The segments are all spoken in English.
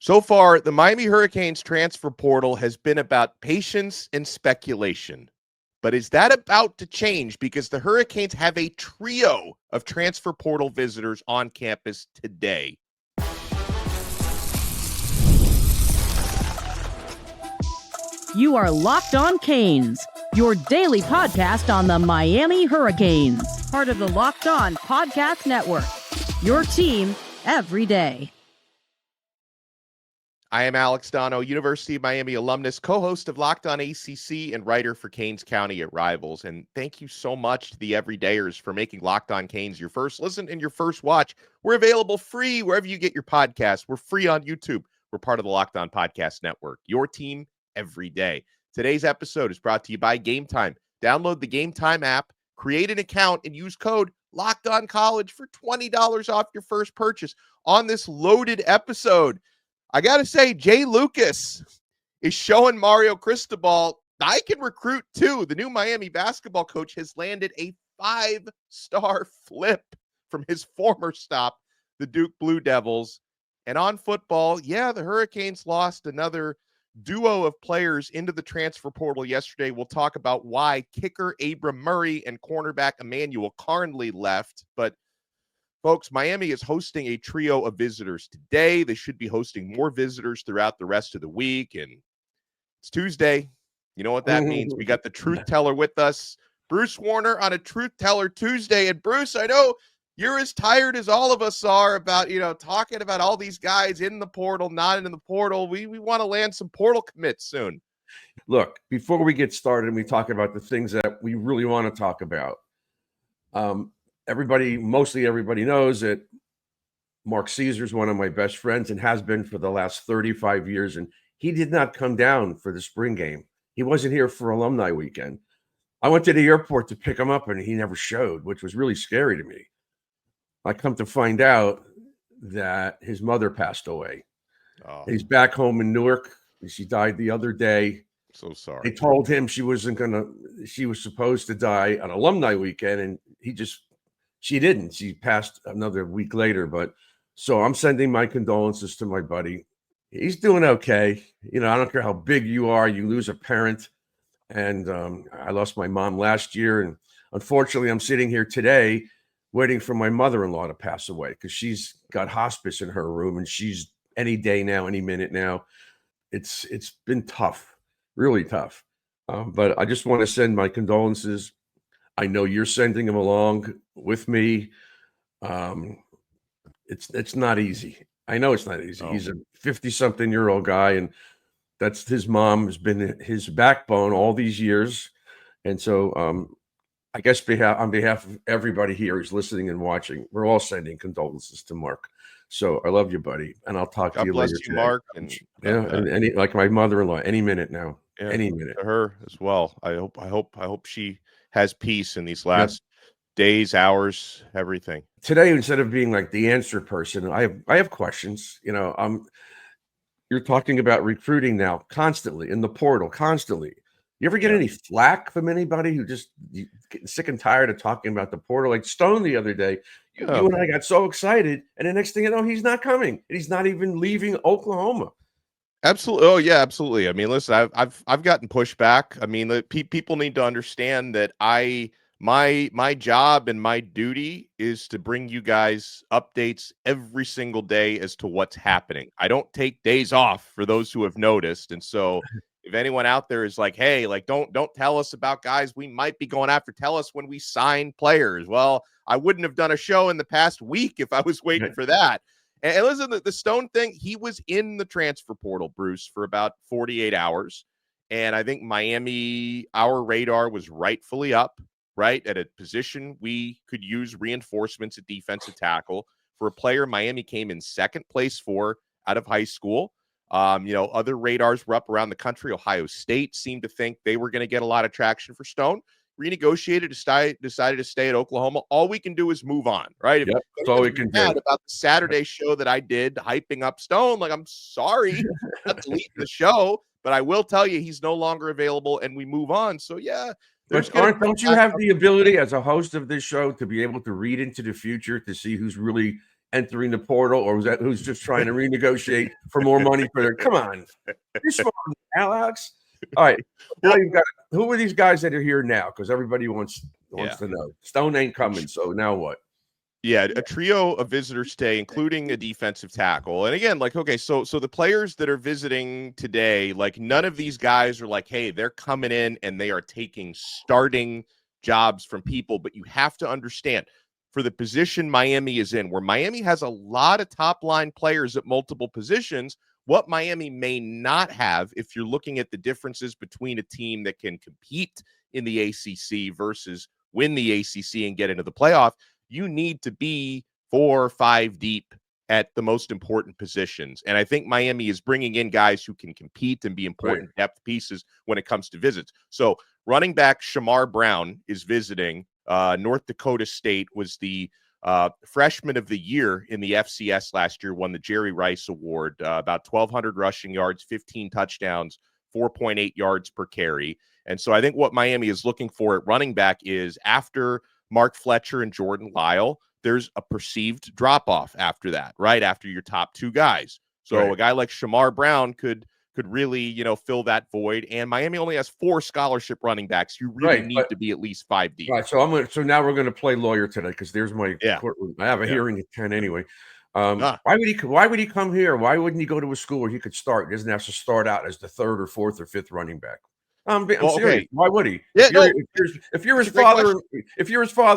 So far, the Miami Hurricanes transfer portal has been about patience and speculation. But is that about to change? Because the Hurricanes have a trio of transfer portal visitors on campus today. You are Locked On Canes, your daily podcast on the Miami Hurricanes, part of the Locked On Podcast Network, your team every day. I am Alex Donno, University of Miami alumnus, co-host of Locked On ACC, and writer for Canes County at Rivals. And thank you so much to the everydayers for making Locked On Canes your first listen and your first watch. We're available free wherever you get your podcasts. We're free on YouTube. We're part of the Locked On Podcast Network, your team every day. Today's episode is brought to you by Game Time. Download the Game Time app, create an account, and use code LOCKEDONCollege for $20 off your first purchase. On this loaded episode, I got to say, Jay Lucas is showing Mario Cristobal, I can recruit too. The new Miami basketball coach has landed a 5-star flip from his former stop, the Duke Blue Devils. And on football, yeah, the Hurricanes lost another duo of players into the transfer portal yesterday. We'll talk about why kicker Abram Murray and cornerback Emmanuel Karnley left. But folks, Miami is hosting a trio of visitors today. They should be hosting more visitors throughout the rest of the week. And it's Tuesday. You know what that means. We got the truth teller with us, Bruce Warner, on a Truth Teller Tuesday. And Bruce, I know you're as tired as all of us are about, talking about all these guys in the portal, not in the portal. We want to land some portal commits soon. Look, before we get started and we talk about the things that we really want to talk about, mostly everybody knows that Mark Caesar is one of my best friends and has been for the last 35 years. And he did not come down for the spring game. He wasn't here for alumni weekend. I went to the airport to pick him up and he never showed, which was really scary to me. I come to find out that his mother passed away. Oh. He's back home in Newark. She died the other day. So sorry. They told him she was supposed to die on alumni weekend, and she didn't. She passed another week later. But so I'm sending my condolences to my buddy. He's doing okay. I don't care how big you are, you lose a parent. And I lost my mom last year. And unfortunately, I'm sitting here today waiting for my mother-in-law to pass away because she's got hospice in her room and she's any day now, any minute now. It's been tough, really tough. But I just want to send my condolences. I know you're sending them along with me. It's not easy. I know it's not easy. Oh. He's a 50-something-year-old guy, and that's his mom has been his backbone all these years. And so I guess on behalf of everybody here who's listening and watching, we're all sending condolences to Mark. So I love you, buddy, and I'll talk to you later today. Mark. And like my mother-in-law, any minute now, any minute. To her as well. I hope she has peace in these last days, hours, everything. Today, instead of being like the answer person, I have questions. You're talking about recruiting now constantly in the portal, constantly. You ever get any flack from anybody who just getting sick and tired of talking about the portal? Like Stone the other day, you and I got so excited, and the next thing you know, he's not coming. He's not even leaving Oklahoma. Absolutely. Oh yeah, absolutely. I mean, listen, I've gotten pushback. I mean, people need to understand that my job and my duty is to bring you guys updates every single day as to what's happening. I don't take days off, for those who have noticed. And so if anyone out there is like, hey, like don't tell us about guys we might be going after, tell us when we sign players. Well, I wouldn't have done a show in the past week if I was waiting for that. And listen, the Stone thing, he was in the transfer portal, Bruce, for about 48 hours. And I think Miami, our radar was rightfully up, right, at a position we could use reinforcements at defensive tackle for a player Miami came in second place for out of high school. Other radars were up around the country. Ohio State seemed to think they were going to get a lot of traction for Stone. Renegotiated, decided to stay at Oklahoma. All we can do is move on, right? Yep, that's all we can do. About the Saturday show that I did hyping up Stone, like, I'm sorry not to leave the show, but I will tell you he's no longer available, and we move on. So, yeah. Don't you have the ability as a host of this show to be able to read into the future to see who's really entering the portal, or was that who's just trying to renegotiate for more money for their? Come on, you're smart, Alex. All right, now Well, you've got who are these guys that are here now? Because everybody wants yeah. to know. Stone ain't coming, so now what? Yeah, a trio of visitors stay, including a defensive tackle. And again, like, okay, so the players that are visiting today, like none of these guys are like, hey, they're coming in and they are taking starting jobs from people. But you have to understand, for the position Miami is in, where Miami has a lot of top line players at multiple positions, what Miami may not have, if you're looking at the differences between a team that can compete in the ACC versus win the ACC and get into the playoff, you need to be 4 or 5 deep at the most important positions. And I think Miami is bringing in guys who can compete and be important depth pieces when it comes to visits. So running back CharMar Brown is visiting. North Dakota State was the freshman of the year in the FCS last year, won the Jerry Rice Award, about 1,200 rushing yards, 15 touchdowns, 4.8 yards per carry. And so I think what Miami is looking for at running back is, after Mark Fletcher and Jordan Lyle, there's a perceived drop-off after that, right? After your top 2 guys. So a guy like CharMar Brown could really, fill that void. And Miami only has 4 scholarship running backs. You really need to be at least 5 deep. Right. So now we're going to play lawyer today, because there's my courtroom. I have a hearing at 10 anyway. Why would he come here? Why wouldn't he go to a school where he could start? He doesn't have to start out as the 3rd or 4th or 5th running back. I'm serious. Okay. Why would he? Yeah, if you're his father,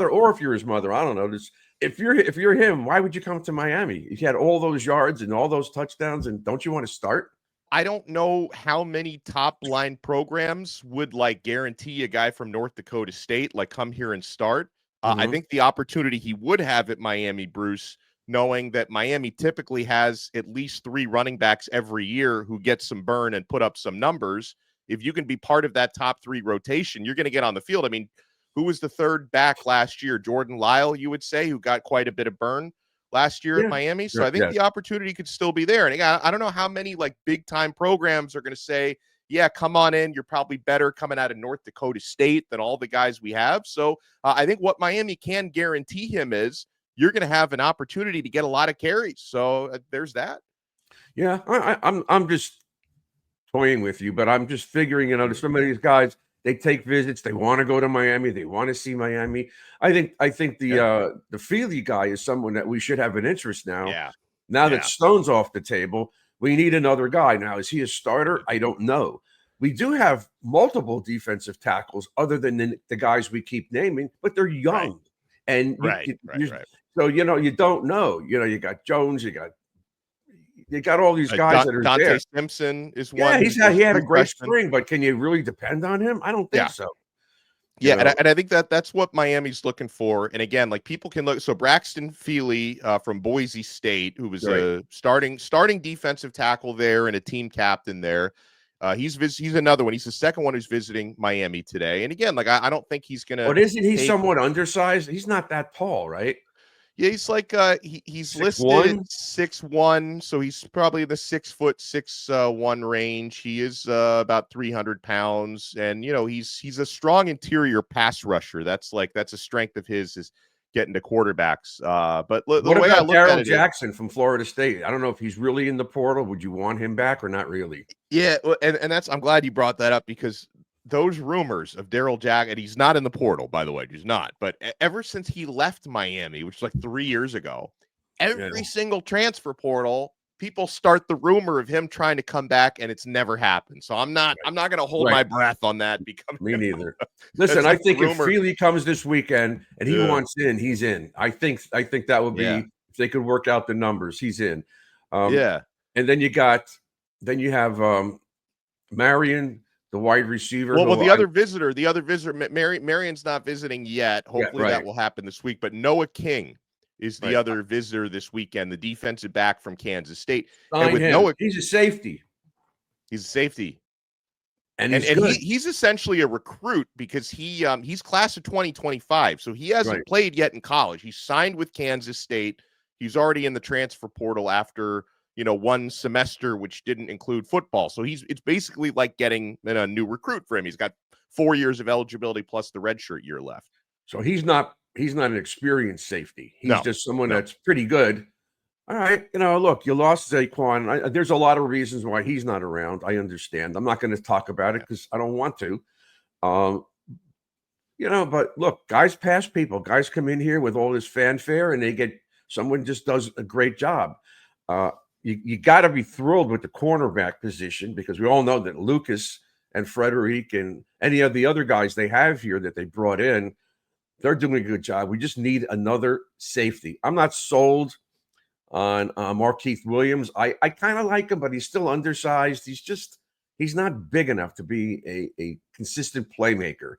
or if you're his mother, I don't know. If you're him, why would you come to Miami? If you had all those yards and all those touchdowns, and don't you want to start? I don't know how many top line programs would guarantee a guy from North Dakota State come here and start. I think the opportunity he would have at Miami, Bruce, knowing that Miami typically has at least 3 running backs every year who get some burn and put up some numbers. If you can be part of that top 3 rotation, you're going to get on the field. I mean, who was the 3rd back last year? Jordan Lyle, you would say, who got quite a bit of burn last year at Miami. So I think the opportunity could still be there. And again, I don't know how many big time programs are going to say, yeah, come on in. You're probably better coming out of North Dakota State than all the guys we have. So I think what Miami can guarantee him is you're going to have an opportunity to get a lot of carries. So there's that. Yeah, I'm just toying with you, but I'm just figuring, some of these guys, they take visits, they want to go to Miami, they want to see Miami. I think the Fely guy is someone that we should have an interest now. Yeah. Now that Stone's off the table, we need another guy. Now, is he a starter? I don't know. We do have multiple defensive tackles other than the guys we keep naming, but they're young. And so you don't know. You got Jones, you got all these guys that are Dante there. Simpson is one. Yeah, he had a great spring, but can you really depend on him? I don't think so. Yeah, and I think that's what Miami's looking for. And again, people can look. So Braxton Fely from Boise State, who was a starting defensive tackle there and a team captain there. He's another one. He's the second one who's visiting Miami today. And again, I don't think he's gonna. But isn't he somewhat undersized? He's not that tall, right? Yeah, he's he's 6'1"? listed 6'1", so he's probably the 6'1" range. He is about 300 pounds, and he's a strong interior pass rusher. That's a strength of his, is getting to quarterbacks. But the way I look at it, Jackson from Florida State, I don't know if he's really in the portal. Would you want him back or not really? Yeah, and I'm glad you brought that up, because those rumors of Daryl Jack, and he's not in the portal, by the way, he's not. But ever since he left Miami, which was 3 years ago, every single transfer portal, people start the rumor of him trying to come back, and it's never happened. So I'm not going to hold my breath on that. Me neither. Listen, I think if Fely comes this weekend and he wants in, he's in. I think that would be, if they could work out the numbers, he's in. And then you have Marion, the wide receiver. Well, the other visitor, Marion's not visiting yet. Hopefully that will happen this week. But Noah King is the other visitor this weekend, the defensive back from Kansas State. And with Noah, he's a safety. He's a safety. And he's essentially a recruit, because he's class of 2025. So he hasn't played yet in college. He's signed with Kansas State. He's already in the transfer portal after one semester, which didn't include football. So it's basically like getting a new recruit for him. He's got 4 years of eligibility plus the redshirt year left. So he's not an experienced safety. He's just someone that's pretty good, All right. Look, you lost Zaquan. There's a lot of reasons why he's not around. I understand. I'm not going to talk about it because I don't want to. Um, but look, guys pass people. Guys come in here with all this fanfare and someone just does a great job. You got to be thrilled with the cornerback position because we all know that Lucas and Frederic and any of the other guys they have here that they brought in, they're doing a good job. We just need another safety. I'm not sold on Markeith Williams. I kind of like him, but he's still undersized. He's not big enough to be a consistent playmaker,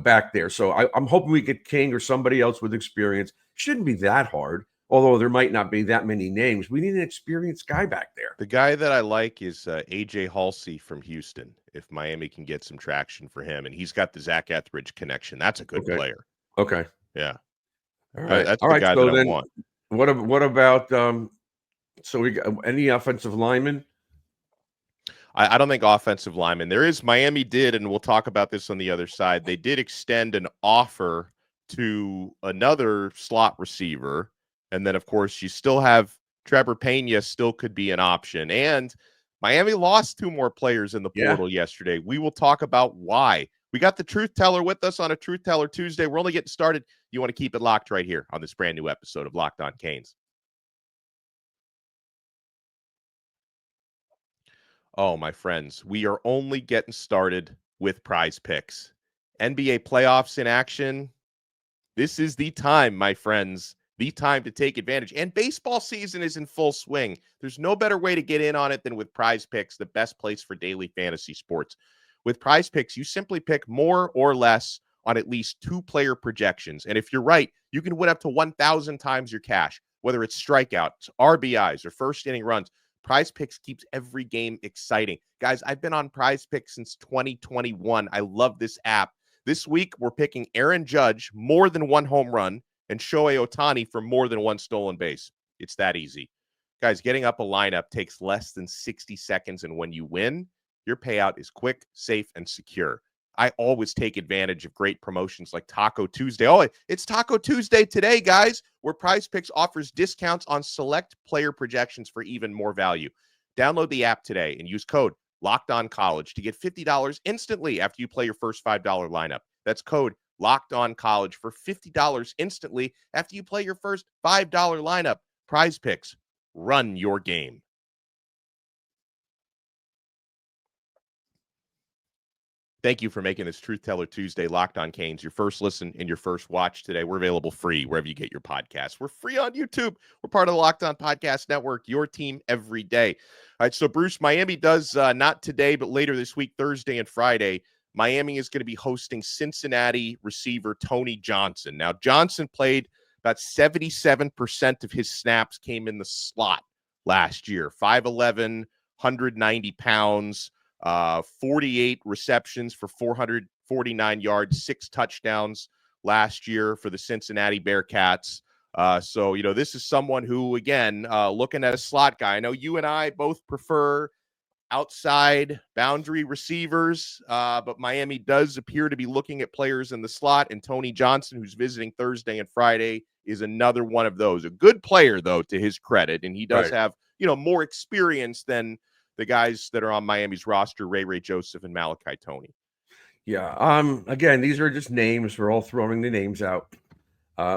back there. So I'm hoping we get King or somebody else with experience. Shouldn't be that hard, although there might not be that many names. We need an experienced guy back there. The guy that I like is A.J. Halsey from Houston, if Miami can get some traction for him. And he's got the Zach Etheridge connection. That's a good player. Okay. Yeah. All right. That's the guy that I want. What about so we got any offensive linemen? I don't think offensive linemen. Miami did, and we'll talk about this on the other side. They did extend an offer to another slot receiver. And then, of course, you still have Trevor Pena still could be an option. And Miami lost 2 more players in the portal yesterday. We will talk about why. We got the Truth Teller with us on a Truth Teller Tuesday. We're only getting started. You want to keep it locked right here on this brand new episode of Locked On Canes. Oh, my friends, we are only getting started with Prize Picks. NBA playoffs in action. This is the time, my friends, the time to take advantage. And baseball season is in full swing. There's no better way to get in on it than with Prize Picks, the best place for daily fantasy sports. With Prize Picks, you simply pick more or less on at least 2 player projections. And if you're right, you can win up to 1,000 times your cash, whether it's strikeouts, RBIs, or first inning runs. Prize Picks keeps every game exciting. Guys, I've been on Prize Picks since 2021. I love this app. This week, we're picking Aaron Judge more than 1 home run and Shohei Ohtani for more than 1 stolen base. It's that easy. Guys, getting up a lineup takes less than 60 seconds, and when you win, your payout is quick, safe, and secure. I always take advantage of great promotions like Taco Tuesday. Oh, it's Taco Tuesday today, guys, where Prize Picks offers discounts on select player projections for even more value. Download the app today and use code LOCKEDONCollege to get $50 instantly after you play your first $5 lineup. That's code LOCKEDONCollege for $50 instantly after you play your first $5 lineup. Prize Picks, run your game. Thank you for making this Truth Teller Tuesday Locked On Canes your first listen and your first watch today. We're available free wherever you get your podcasts. We're free on YouTube. We're part of the Locked On Podcast Network, your team every day. All right, so Bruce, Miami does not today, but later this week, Thursday and Friday, Miami is going to be hosting Cincinnati receiver Tony Johnson. Now, Johnson played about 77% of his snaps came in the slot last year. 5'11", 190 pounds. 48 receptions for 449 yards, 6 touchdowns last year for the Cincinnati Bearcats. So, this is someone who, again, looking at a slot guy. I know you and I both prefer outside boundary receivers, but Miami does appear to be looking at players in the slot, and Tony Johnson, who's visiting Thursday and Friday, is another one of those. A good player, though, to his credit, and he does have, more experience than the guys that are on Miami's roster, Ray Joseph and Malachi Tony. Yeah. Again, these are just names. We're all throwing the names out.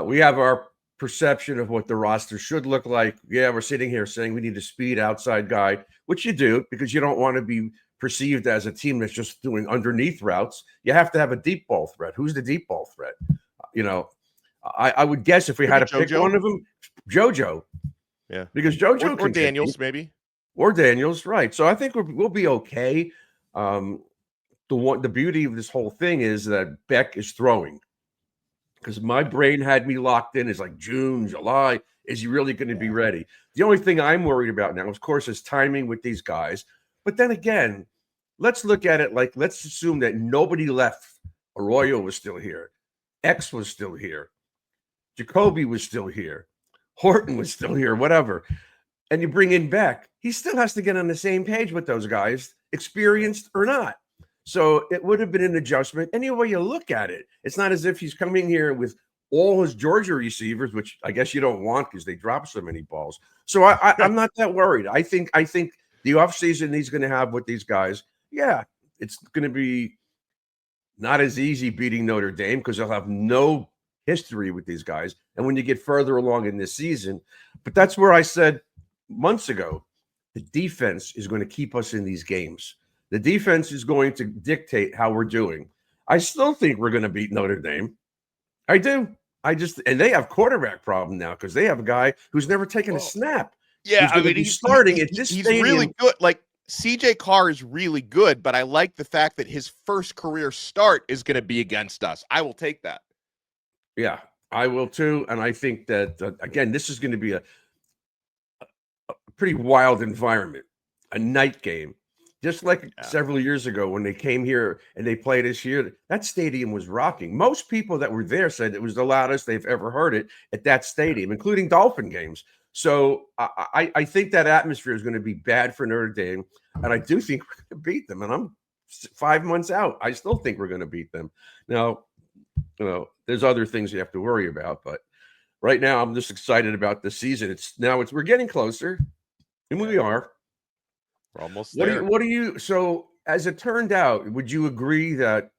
We have our perception of what the roster should look like. Yeah, we're sitting here saying we need a speed outside guy, which you do because you don't want to be perceived as a team that's just doing underneath routes. You have to have a deep ball threat. Who's the deep ball threat? I would guess if we had to pick one of them, JoJo. Yeah. Because JoJo or Daniels, maybe. Or Daniels, right. So I think we'll be okay. The beauty of this whole thing is that Beck is throwing. Because my brain had me locked in as like June, July. Is he really going to be ready? The only thing I'm worried about now, of course, is timing with these guys. But then again, let's look at it like, let's assume that nobody left. Arroyo was still here. X was still here. Jacoby was still here. Horton was still here, whatever. And you bring in Beck, he still has to get on the same page with those guys, experienced or not. So it would have been an adjustment. Any way you look at it, it's not as if he's coming here with all his Georgia receivers, which I guess you don't want because they drop so many balls. So I'm not that worried. I think the offseason he's going to have with these guys, yeah, it's going to be not as easy beating Notre Dame because they'll have no history with these guys. And when you get further along in this season, but that's where I said months ago, the defense is going to keep us in these games. The defense is going to dictate how we're doing. I still think we're going to beat Notre Dame. I do. And they have quarterback problem now because they have a guy who's never taken a snap. Yeah, I mean, he's starting at this he's stadium. really good. Like, CJ Carr is really good, but I like the fact that his first career start is going to be against us. I will take that. Yeah, I will too. And I think that, again, this is going to be a pretty wild environment, a night game. Just like several years ago when they came here and they played us here, that stadium was rocking. Most people that were there said it was the loudest they've ever heard it at that stadium, including Dolphin games. So I think that atmosphere is going to be bad for Notre Dame, and I do think we're going to beat them. And I'm 5 months out. I still think we're going to beat them. Now, there's other things you have to worry about, but right now I'm just excited about the season. We're getting closer, and we are. We're almost there. So as it turned out, would you agree that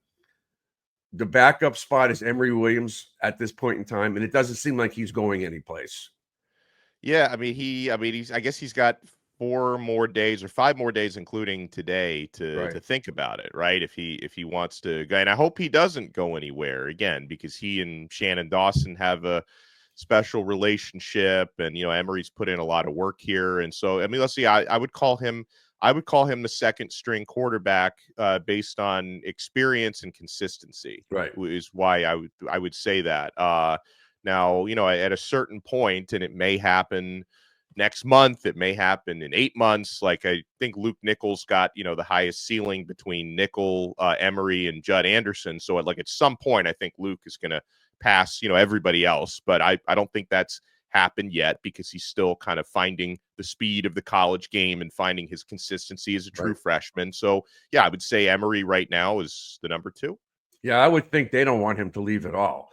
the backup spot is Emory Williams at this point in time, and it doesn't seem like he's going anyplace? Yeah, I guess he's got 4 more days or 5 more days, including today, to think about it, right? If he wants to go, and I hope he doesn't go anywhere again, because he and Shannon Dawson have a special relationship, and Emory's put in a lot of work here, and so let's see, I would call him the second string quarterback based on experience and consistency. Right, is why I would say that. Now, at a certain point, and it may happen next month, it may happen in 8 months. Like, I think Luke Nichols got, the highest ceiling between Nickel, Emory, and Judd Anderson. So at some point, I think Luke is going to pass, everybody else. But I don't think that's happened yet, because he's still kind of finding the speed of the college game and finding his consistency as a true freshman. So, yeah, I would say Emory right now is the number 2. Yeah, I would think they don't want him to leave at all,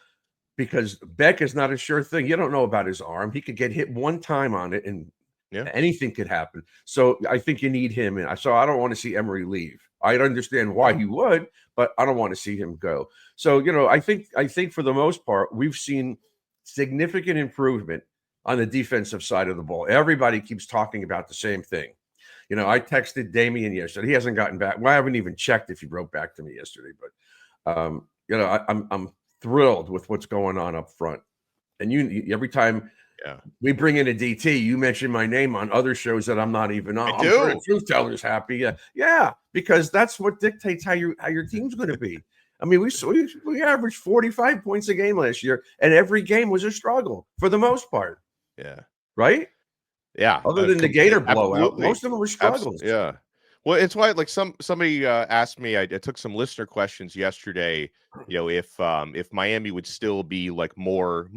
because Beck is not a sure thing. You don't know about his arm. He could get hit one time on it, and anything could happen. So I think you need him. And so I don't want to see Emory leave. I understand why he would, but I don't want to see him go. So, I think for the most part, we've seen significant improvement on the defensive side of the ball. Everybody keeps talking about the same thing. I texted Damian yesterday. He hasn't gotten back. Well, I haven't even checked if he wrote back to me yesterday, but I'm thrilled with what's going on up front. And every time we bring in a DT, you mention my name on other shows that I'm not even on. I'm sure the truth teller's happy. Yeah, because that's what dictates how your team's going to be. I mean, we averaged 45 points a game last year, and every game was a struggle for the most part. Yeah. Right? Yeah. Other than the Gator blowout, most of them were struggles. Yeah. Well, it's why, like, somebody asked me, I took some listener questions yesterday, if Miami would still be like more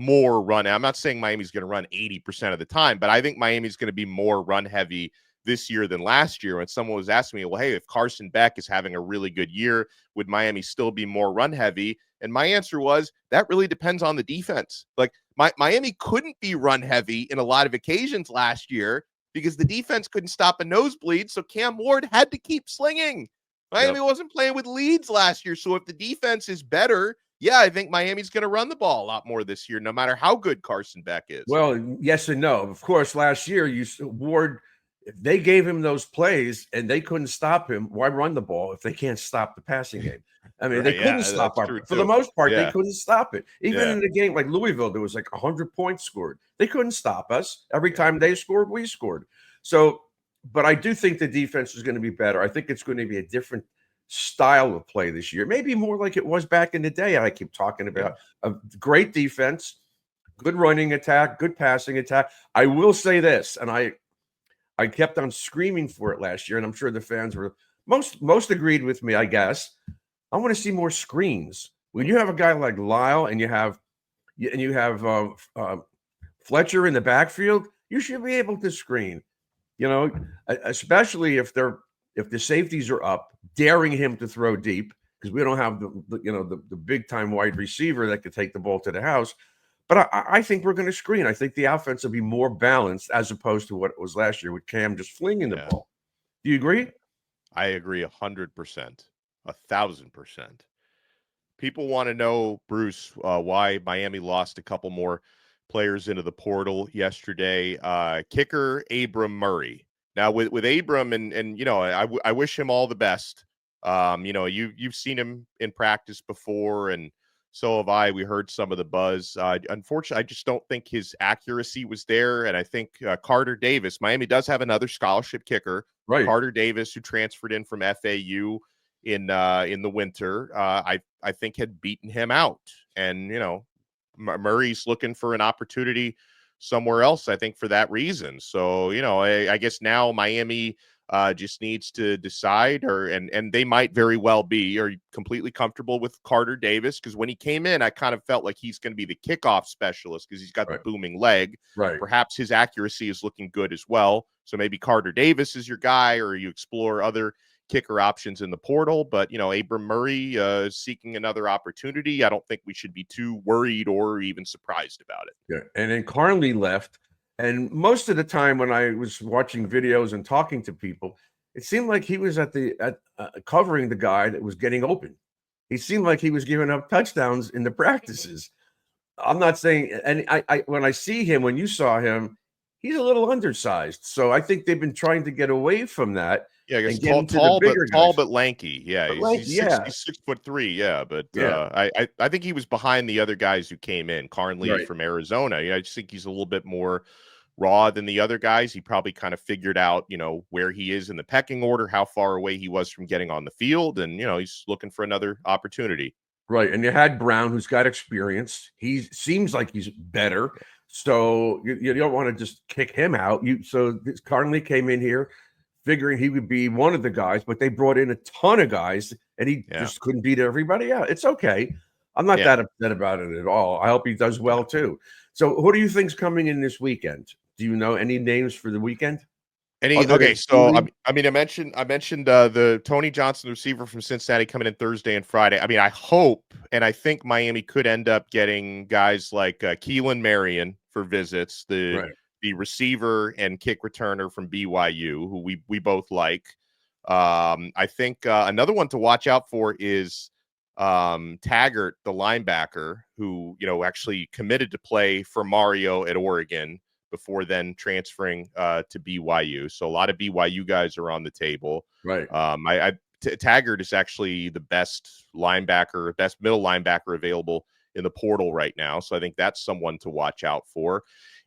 run. I'm not saying Miami's going to run 80% of the time, but I think Miami's going to be more run heavy this year than last year. And someone was asking me, well, hey, if Carson Beck is having a really good year, would Miami still be more run heavy? And my answer was, that really depends on the defense. Like, Miami couldn't be run heavy in a lot of occasions last year, because the defense couldn't stop a nosebleed, so Cam Ward had to keep slinging. Miami wasn't playing with leads last year, so if the defense is better, I think Miami's going to run the ball a lot more this year, no matter how good Carson Beck is. Well, yes and no. Of course, last year, Ward, if they gave him those plays and they couldn't stop him, why run the ball if they can't stop the passing game? I mean, they couldn't stop it. For the most part, they couldn't stop it. Even in a game like Louisville, there was like 100 points scored. They couldn't stop us. Every time they scored, we scored. So, but I do think the defense is going to be better. I think it's going to be a different style of play this year. Maybe more like it was back in the day. I keep talking about a great defense, good running attack, good passing attack. I will say this, and I kept on screaming for it last year, and I'm sure the fans were most agreed with me, I guess. I want to see more screens. When you have a guy like Lyle and you have Fletcher in the backfield, you should be able to screen. Especially if the safeties are up, daring him to throw deep, because we don't have the big time wide receiver that could take the ball to the house. But I think we're going to screen. I think the offense will be more balanced as opposed to what it was last year with Cam just flinging the ball. Do you agree? I agree 100%, 1,000%. People want to know, Bruce, why Miami lost a couple more players into the portal yesterday. Kicker Abram Murray. Now with Abram, and you know, I wish him all the best. You know, you've seen him in practice before, and so have I. We heard some of the buzz. Unfortunately, I just don't think his accuracy was there, and I think Carter Davis. Miami does have another scholarship kicker, Right. Carter Davis, who transferred in from FAU in the winter. I think had beaten him out, and you know, Murray's looking for an opportunity somewhere else, I think, for that reason. So, you know, I guess now Miami just needs to decide, and they might very well be, are completely comfortable with Carter Davis, because when he came in, I kind of felt like he's going to be the kickoff specialist because he's got the booming leg. Right. Perhaps his accuracy is looking good as well. So maybe Carter Davis is your guy, or you explore other kicker options in the portal. But, you know, Abram Murray is seeking another opportunity. I don't think we should be too worried or even surprised about it. Yeah. And then Karnley left. And most of the time when I was watching videos and talking to people, it seemed like he was covering the guy that was getting open. He seemed like he was giving up touchdowns in the practices. I'm not saying, and I when I see him, when you saw him, he's a little undersized. So I think they've been trying to get away from that. Yeah, I guess and tall but lanky. Yeah, But he's 6'3". Yeah, but I think he was behind the other guys who came in. Karnley from Arizona. Yeah, I just think he's a little bit more raw than the other guys. He probably kind of figured out, you know, where he is in the pecking order, how far away he was from getting on the field, and you know, he's looking for another opportunity. Right, and you had Brown, who's got experience. He seems like he's better, so you don't want to just kick him out. So Karnley came in here figuring he would be one of the guys, but they brought in a ton of guys, and he just couldn't beat everybody out. It's okay. I'm not that upset about it at all. I hope he does well too. So, who do you think's coming in this weekend? Do you know any names for the weekend? Okay, so I mean, I mentioned the Tony Johnson, the receiver from Cincinnati, coming in Thursday and Friday. I mean, I hope and I think Miami could end up getting guys like Keelan Marion for visits, the receiver and kick returner from BYU, who we both like. I think another one to watch out for is Taggart, the linebacker, who, you know, actually committed to play for Mario at Oregon before then transferring to BYU. So a lot of BYU guys are on the table. Right. Taggart is actually the best middle linebacker available in the portal right now. So I think that's someone to watch out for.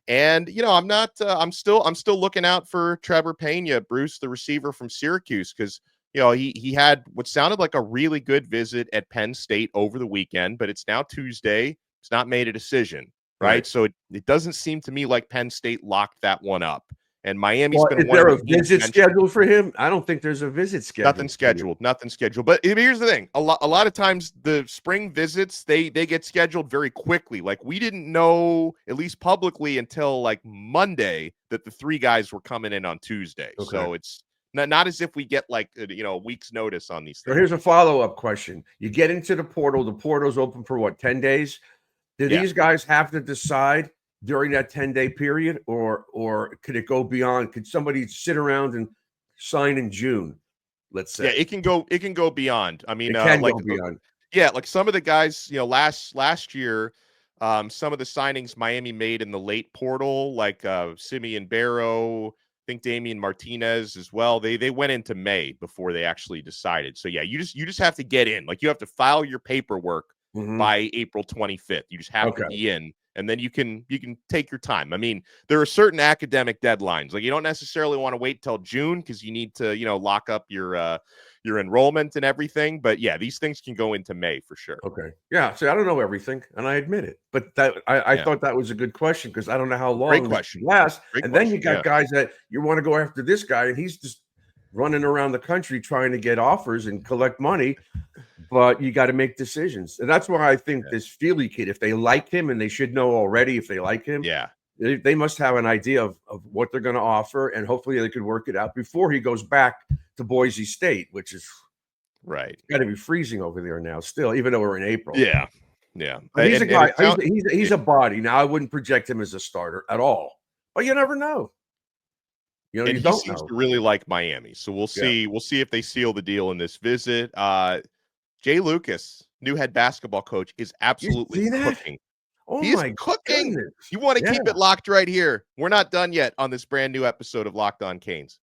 And, you know, I'm still looking out for Trevor Pena, Bruce, the receiver from Syracuse, because, you know, he had what sounded like a really good visit at Penn State over the weekend, but it's now Tuesday. It's not made a decision. Right. So it doesn't seem to me like Penn State locked that one up. And Miami's been is there a visit scheduled for him? I don't think there's a visit scheduled. Nothing scheduled. But here's the thing. A lot of times the spring visits, they get scheduled very quickly. Like, we didn't know, at least publicly, until like Monday, that the three guys were coming in on Tuesday. Okay. So it's not as if we get like, you know, a week's notice on these things. So here's a follow-up question. You get into the portal. The portal's open for what, 10 days? Do these guys have to decide during that 10-day period, or could it go beyond? Could somebody sit around and sign in June? Let's say. Yeah, it can go beyond. I mean, it can go beyond. Yeah, like some of the guys, you know, last year, some of the signings Miami made in the late portal, like Simeon Barrow, I think Damian Martinez as well. They went into May before they actually decided. So yeah, you just have to get in. Like, you have to file your paperwork by April 25th. You just have to be in, and then you can take your time. I mean, there are certain academic deadlines. Like, you don't necessarily want to wait till June because you need to, you know, lock up your enrollment and everything. But yeah, these things can go into May for sure. Okay. Yeah. So I don't know everything, and I admit it. But that I thought that was a good question, because I don't know how long it lasts. Then you got guys that you want to go after this guy, and he's just running around the country trying to get offers and collect money. But you got to make decisions. And that's why I think this Fely kid, if they like him, and they should know already if they like him, they must have an idea of what they're going to offer, and hopefully they could work it out before he goes back to Boise State, which is got to be freezing over there now still, even though we're in April. Yeah. Yeah. But he's a And guy. it sounds He's a body. Now I wouldn't project him as a starter at all. But you never know. and You he don't seems know. to really like Miami. So we'll Yeah. see. We'll see if they seal the deal in this visit. Jay Lucas, new head basketball coach, is You absolutely see that? cooking. Oh He is my cooking. goodness. You want to Yeah. keep it locked right here. We're not done yet on this brand new episode of Locked On Canes.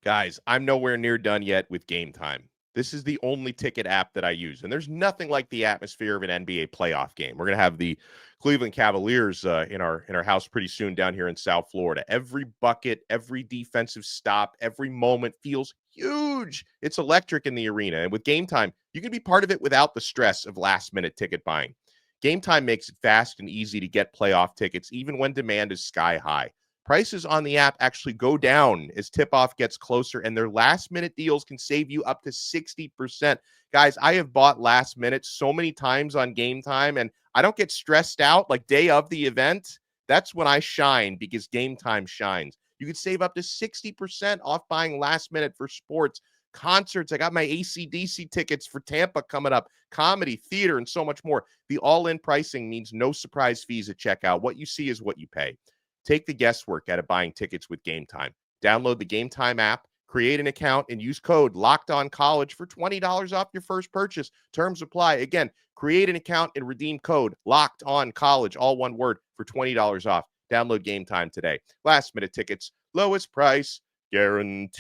Guys, I'm nowhere near done yet with Game Time. This is the only ticket app that I use, and there's nothing like the atmosphere of an NBA playoff game. We're going to have the Cleveland Cavaliers in our house pretty soon down here in South Florida. Every bucket, every defensive stop, every moment feels huge. It's electric in the arena, and with Game Time, you can be part of it without the stress of last-minute ticket buying. Game Time makes it fast and easy to get playoff tickets, even when demand is sky high. Prices on the app actually go down as tip-off gets closer, and their last-minute deals can save you up to 60%. Guys, I have bought last minute so many times on Game Time, and I don't get stressed out like day of the event. That's when I shine because Game Time shines. You can save up to 60% off buying last minute for sports, concerts. I got my AC/DC tickets for Tampa coming up, comedy, theater, and so much more. The all-in pricing means no surprise fees at checkout. What you see is what you pay. Take the guesswork out of buying tickets with Game Time. Download the Game Time app, create an account, and use code LOCKEDONCollege for $20 off your first purchase. Terms apply. Again, create an account and redeem code LOCKEDONCollege, all one word, for $20 off. Download Game Time today. Last minute tickets, lowest price guaranteed.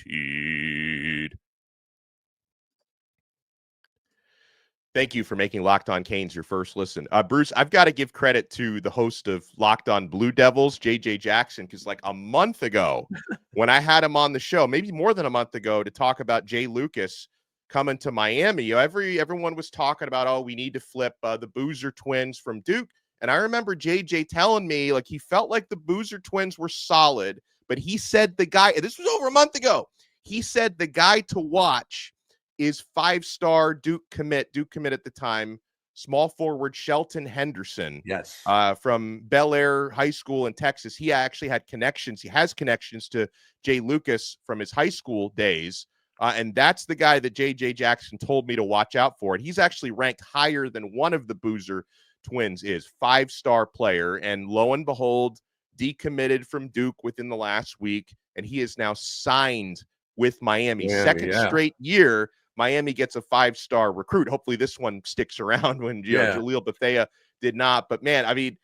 Thank you for making Locked On Canes your first listen. Bruce, I've got to give credit to the host of Locked On Blue Devils, JJ Jackson, because like a month ago, when I had him on the show, maybe more than a month ago, to talk about Jay Lucas coming to Miami, everyone was talking about, oh, we need to flip the Boozer twins from Duke. And I remember JJ telling me like he felt like the Boozer twins were solid, but he said the guy, this was over a month ago, he said the guy to watch is 5-star Duke commit at the time, small forward Shelton Henderson. Yes. From Bel Air High School in Texas. He actually had connections. He has connections to Jay Lucas from his high school days. And that's the guy that JJ Jackson told me to watch out for. And he's actually ranked higher than one of the Boozer twins is. 5-star player. And lo and behold, decommitted from Duke within the last week. And he is now signed with Miami. Second straight year, Miami gets a 5-star recruit. Hopefully this one sticks around when Jaleel Bethea did not. But man, I mean,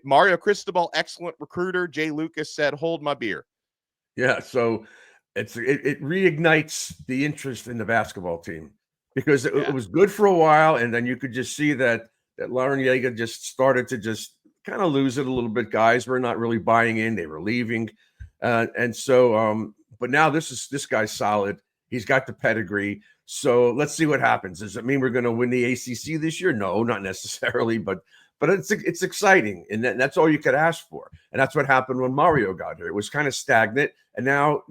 Mario Cristobal, excellent recruiter. Jay Lucas said, hold my beer. Yeah. So it reignites the interest in the basketball team because it was good for a while. And then you could just see that Lauren Yeager just started to just kind of lose it a little bit. Guys were not really buying in. They were leaving. And so, but now this guy's solid. He's got the pedigree. So let's see what happens. Does it mean we're going to win the ACC this year? No, not necessarily, but it's exciting, and that's all you could ask for. And that's what happened when Mario got here. It was kind of stagnant, and now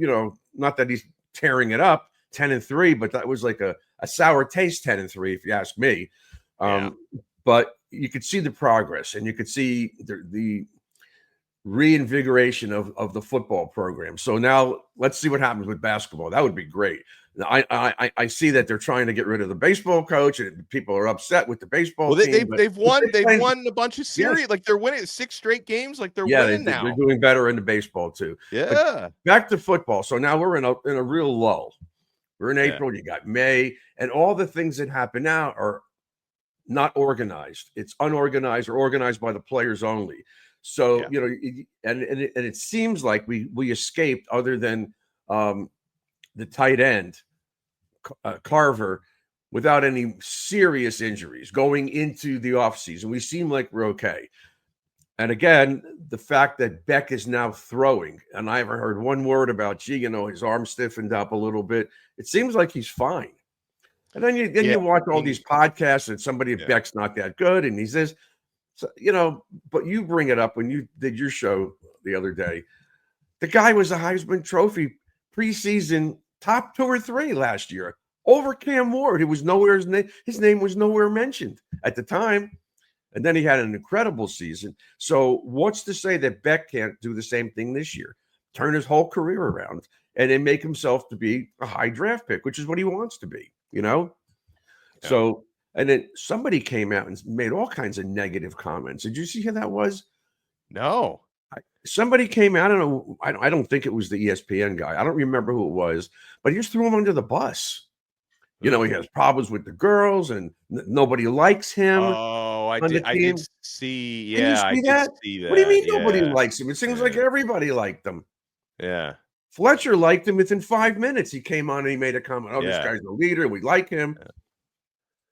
not that he's tearing it up, 10-3, but that was like a sour taste, 10-3, if you ask me. But you could see the progress, and you could see the reinvigoration of the football program. So now let's see what happens with basketball. That would be great. I see that they're trying to get rid of the baseball coach, and people are upset with the baseball team. They've won a bunch of series. Yes. Like they're winning 6 straight games. Like they're winning now. They're doing better in the baseball too. Yeah. But back to football. So now we're in a real lull. We're in April. You got May, and all the things that happen now are not organized. It's unorganized or organized by the players only. So and it seems like we escaped, other than the tight end Carver, without any serious injuries going into the offseason. We seem like we're okay. And again, the fact that Beck is now throwing, and I haven't heard one word about his arm stiffened up a little bit. It seems like he's fine. And then you watch all these podcasts and somebody Beck's not that good, and he says, so, but you bring it up when you did your show the other day. The guy was a Heisman Trophy preseason top 2 or 3 last year over Cam Ward. He was nowhere. His name was nowhere mentioned at the time. And then he had an incredible season. So what's to say that Beck can't do the same thing this year? Turn his whole career around and then make himself to be a high draft pick, which is what he wants to be. you know? Yeah. So, and then somebody came out and made all kinds of negative comments. Did you see who that was? No. Somebody came out, I don't think it was the ESPN guy. I don't remember who it was, but he just threw him under the bus. You know, he has problems with the girls and nobody likes him Oh, on the I did team. see. Can you Yeah, I see did that? see What do you that. mean nobody Yeah. likes him? It seems like Yeah. everybody liked him. Yeah. Fletcher liked him within 5 minutes. He came on and he made a comment. Oh, this Yeah. guy's a leader. We like him.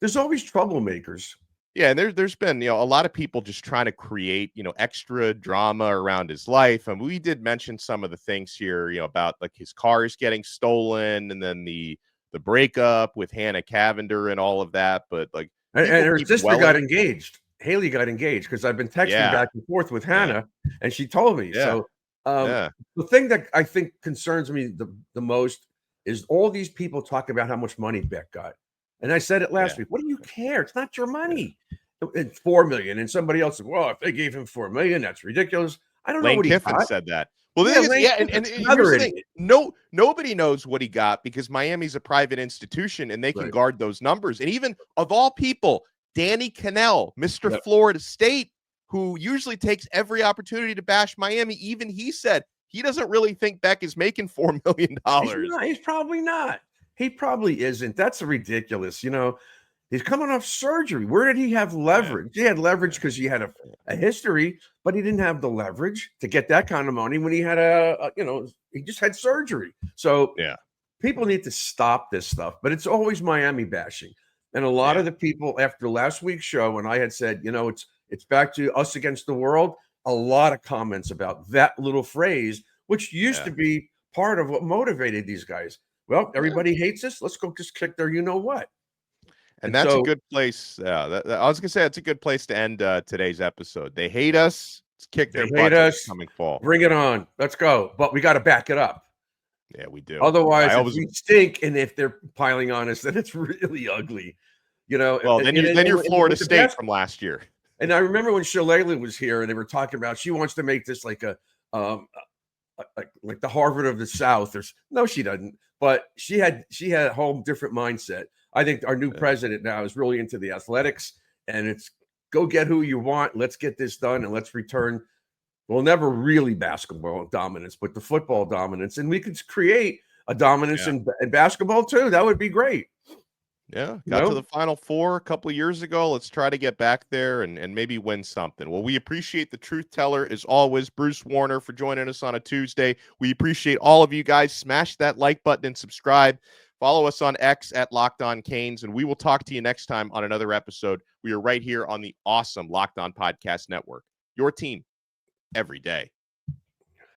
There's always troublemakers. Yeah, and there's been, a lot of people just trying to create, extra drama around his life. And we did mention some of the things here, about like his cars getting stolen and then the breakup with Hannah Cavender and all of that. But like And people her keep sister got dwelling. engaged. Haley got engaged because I've been texting Yeah. back and forth with Yeah. Hannah, and she told me. Yeah. So Yeah. the thing that I think concerns me the most is all these people talk about how much money Beck got. And I said it last Yeah. week. What do you care? It's not your money. It's 4 million. And somebody else said, well, if they gave him 4 million, that's ridiculous. I don't know Lane what he Kiffin got. said that. Well, the Yeah, thing is, Lane yeah, Kiffin's and another here's the thing. idiot. Nobody knows what he got because Miami's a private institution and they can Right. guard those numbers. And even of all people, Danny Cannell, Mr. Yep. Florida State, who usually takes every opportunity to bash Miami, even he said he doesn't really think Beck is making $4 million. He's probably not. He probably isn't. That's ridiculous. He's coming off surgery. Where did he have leverage? He had leverage because he had a history, but he didn't have the leverage to get that kind of money when he had he just had surgery. So Yeah. people need to stop this stuff, but it's always Miami bashing. And a lot of the people after last week's show, when I had said, it's back to us against the world, a lot of comments about that little phrase, which used to be part of what motivated these guys. Well, everybody hates us. Let's go just kick their what. And that's a good place. I was going to say, it's a good place to end today's episode. They hate us. Let's kick their butts this coming fall. Bring it on. Let's go. But we got to back it up. Yeah, we do. Otherwise, if we stink and if they're piling on us, then it's really ugly. Well, then you're Florida State from last year. And I remember when Shillelagh was here and they were talking about she wants to make this like like the Harvard of the South. No, she doesn't. But she had a whole different mindset. I think our new president now is really into the athletics, and it's go get who you want. Let's get this done, and let's return. Well, never really basketball dominance, but the football dominance, and we could create a dominance in basketball too. That would be great. Yeah, got to the Final Four a couple of years ago. Let's try to get back there and maybe win something. Well, we appreciate the truth teller as always, Bruce Warner, for joining us on a Tuesday. We appreciate all of you guys. Smash that like button and subscribe. Follow us on X at Locked On Canes, and we will talk to you next time on another episode. We are right here on the awesome Locked On Podcast Network. Your team every day.